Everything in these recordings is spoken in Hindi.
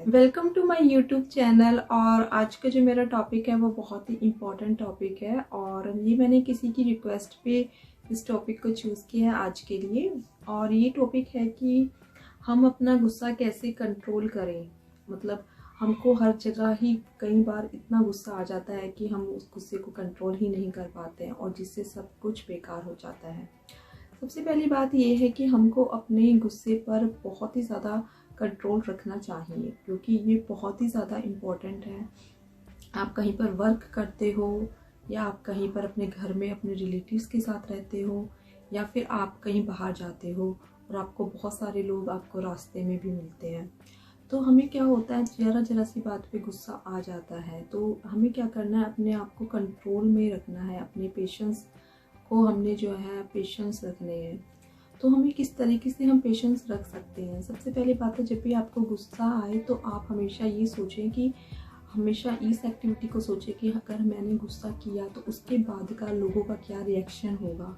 है। Welcome to my YouTube channel. और आज का जो मेरा टॉपिक है वो बहुत ही इम्पोर्टेंट टॉपिक है और ये मैंने किसी की रिक्वेस्ट पे इस टॉपिक को चूज़ किया है आज के लिए। और ये टॉपिक है कि हम अपना गुस्सा कैसे कंट्रोल करें। मतलब हमको हर जगह ही कई बार इतना गुस्सा आ जाता है कि हम उस गुस्से को कंट्रोल ही नहीं कर पाते हैं और जिससे सब कुछ बेकार हो जाता है। सबसे पहली बात ये है कि हमको अपने गुस्से पर बहुत ही ज़्यादा कंट्रोल रखना चाहिए, क्योंकि ये बहुत ही ज़्यादा इम्पोर्टेंट है। आप कहीं पर वर्क करते हो या आप कहीं पर अपने घर में अपने रिलेटिव्स के साथ रहते हो या फिर आप कहीं बाहर जाते हो और आपको बहुत सारे लोग आपको रास्ते में भी मिलते हैं, तो हमें क्या होता है, ज़रा ज़रा सी बात पे गुस्सा आ जाता है। तो हमें क्या करना है, अपने आप को कंट्रोल में रखना है, अपने पेशेंस को हमने जो है पेशेंस रखने हैं। तो हमें किस तरीके से हम पेशेंस रख सकते हैं। सबसे पहली बात है, जब भी आपको गुस्सा आए तो आप हमेशा ये सोचें कि हमेशा इस एक्टिविटी को सोचें कि अगर मैंने गुस्सा किया तो उसके बाद का लोगों का क्या रिएक्शन होगा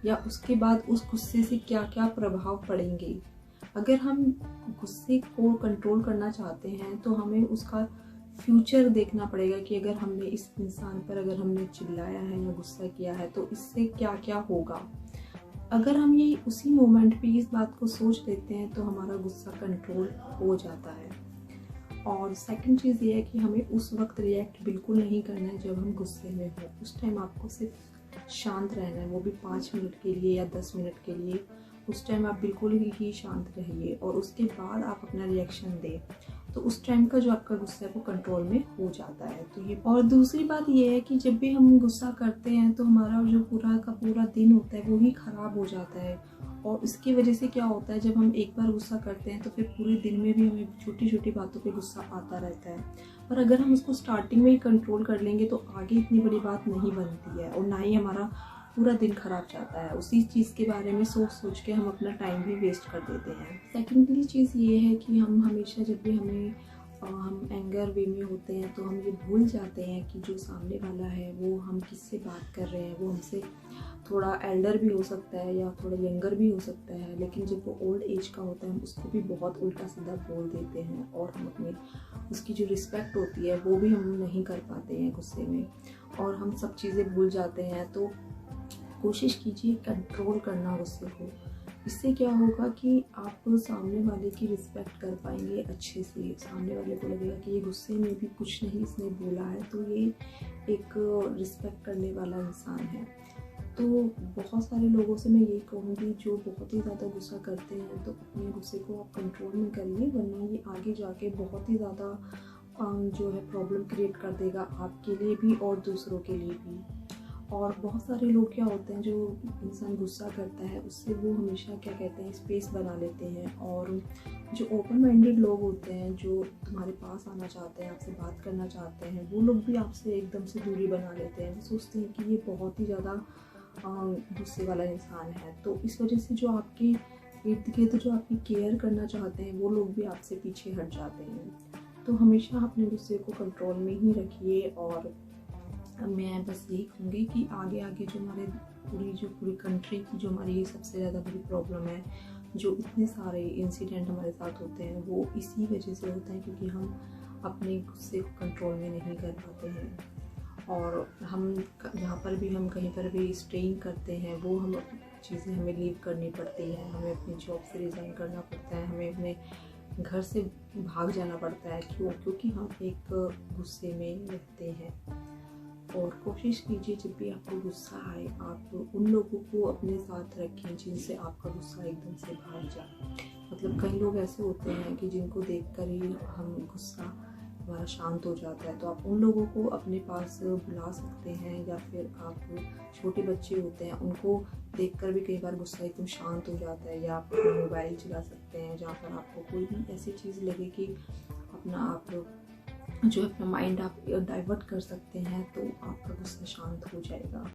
या उसके बाद उस गुस्से से क्या क्या प्रभाव पड़ेंगे। अगर हम गुस्से को कंट्रोल करना चाहते हैं तो हमें उसका फ्यूचर देखना पड़ेगा कि अगर हमने इस इंसान पर अगर हमने चिल्लाया है या गुस्सा किया है तो इससे क्या क्या होगा। अगर हम ये उसी मोमेंट पे इस बात को सोच लेते हैं तो हमारा गुस्सा कंट्रोल हो जाता है। और सेकंड चीज़ ये है कि हमें उस वक्त रिएक्ट बिल्कुल नहीं करना है जब हम गुस्से में हो। उस टाइम आपको सिर्फ शांत रहना है, वो भी 5 मिनट के लिए या 10 मिनट के लिए। उस टाइम आप बिल्कुल ही शांत रहिए और उसके बाद आप अपना रिएक्शन दें, तो उस टाइम का जो आपका गुस्सा है वो कंट्रोल में हो जाता है। तो ये, और दूसरी बात ये है कि जब भी हम गुस्सा करते हैं तो हमारा जो पूरा का पूरा दिन होता है वो ही ख़राब हो जाता है। और इसकी वजह से क्या होता है, जब हम एक बार गुस्सा करते हैं तो फिर पूरे दिन में भी हमें छोटी छोटी बातों पे गुस्सा आता रहता है। पर अगर हम उसको स्टार्टिंग में ही कंट्रोल कर लेंगे तो आगे इतनी बड़ी बात नहीं बनती है और ना ही हमारा पूरा दिन खराब जाता है। उसी चीज़ के बारे में सोच सोच के हम अपना टाइम भी वेस्ट कर देते हैं। सेकेंडली चीज़ ये है कि हम हमेशा जब भी हम एंगर वे में होते हैं तो हम ये भूल जाते हैं कि जो सामने वाला है वो हम किससे बात कर रहे हैं। वो हमसे थोड़ा एल्डर भी हो सकता है या थोड़ा यंगर भी हो सकता है, लेकिन जब वो ओल्ड एज का होता है हम उसको भी बहुत उल्टा सीधा बोल देते हैं और हम अपने उसकी जो रिस्पेक्ट होती है वो भी हम नहीं कर पाते हैं गुस्से में और हम सब चीज़ें भूल जाते हैं। तो कोशिश कीजिए कंट्रोल करना गुस्से को। इससे क्या होगा कि आप सामने वाले की रिस्पेक्ट कर पाएंगे अच्छे से। सामने वाले को लगेगा कि ये गुस्से में भी कुछ नहीं इसने बोला है, तो ये एक रिस्पेक्ट करने वाला इंसान है। तो बहुत सारे लोगों से मैं यही कहूँगी जो बहुत ही ज़्यादा गुस्सा करते हैं, तो अपने गुस्से को आप कंट्रोल में करिए, वरना ये आगे जाके बहुत ही ज़्यादा जो है प्रॉब्लम क्रिएट कर देगा आपके लिए भी और दूसरों के लिए भी। और बहुत सारे लोग क्या होते हैं, जो इंसान गुस्सा करता है उससे वो हमेशा क्या कहते हैं, स्पेस बना लेते हैं। और जो ओपन माइंडेड लोग होते हैं, जो तुम्हारे पास आना चाहते हैं, आपसे बात करना चाहते हैं, वो लोग भी आपसे एकदम से दूरी बना लेते हैं। वो सोचते हैं कि ये बहुत ही ज़्यादा गुस्से वाला इंसान है। तो इस वजह से जो आपके इर्द गिर्द जो आपकी केयर करना चाहते हैं वो लोग भी आपसे पीछे हट जाते हैं। तो हमेशा अपने गुस्से को कंट्रोल में ही रखिए। और मैं बस यही कहूँगी कि आगे आगे जो हमारे पूरी कंट्री की जो हमारी सबसे ज़्यादा बड़ी प्रॉब्लम है, जो इतने सारे इंसिडेंट हमारे साथ होते हैं वो इसी वजह से होता है क्योंकि हम अपने गुस्से को कंट्रोल में नहीं कर पाते हैं। और हम जहाँ पर भी हम कहीं पर भी स्टेइंग करते हैं वो हम चीज़ें हमें लीव करनी पड़ती है, हमें अपनी जॉब से रिज़ाइन करना पड़ता है, हमें अपने घर से भाग जाना पड़ता है। क्योंकि हम एक गुस्से में रहते हैं। और कोशिश कीजिए जब भी आपको गुस्सा आए आप उन लोगों को अपने साथ रखें जिनसे आपका गुस्सा एकदम से भाग जाए। मतलब कई लोग ऐसे होते हैं कि जिनको देखकर ही हम गुस्सा हमारा शांत हो जाता है, तो आप उन लोगों को अपने पास बुला सकते हैं। या फिर आप छोटे बच्चे होते हैं उनको देखकर भी कई बार गुस्सा एकदम शांत हो जाता है। या आप मोबाइल चला सकते हैं जहाँ पर आपको कोई भी ऐसी चीज़ लगे कि अपना माइंड आप डाइवर्ट कर सकते हैं, तो आपका गुस्सा शांत हो जाएगा।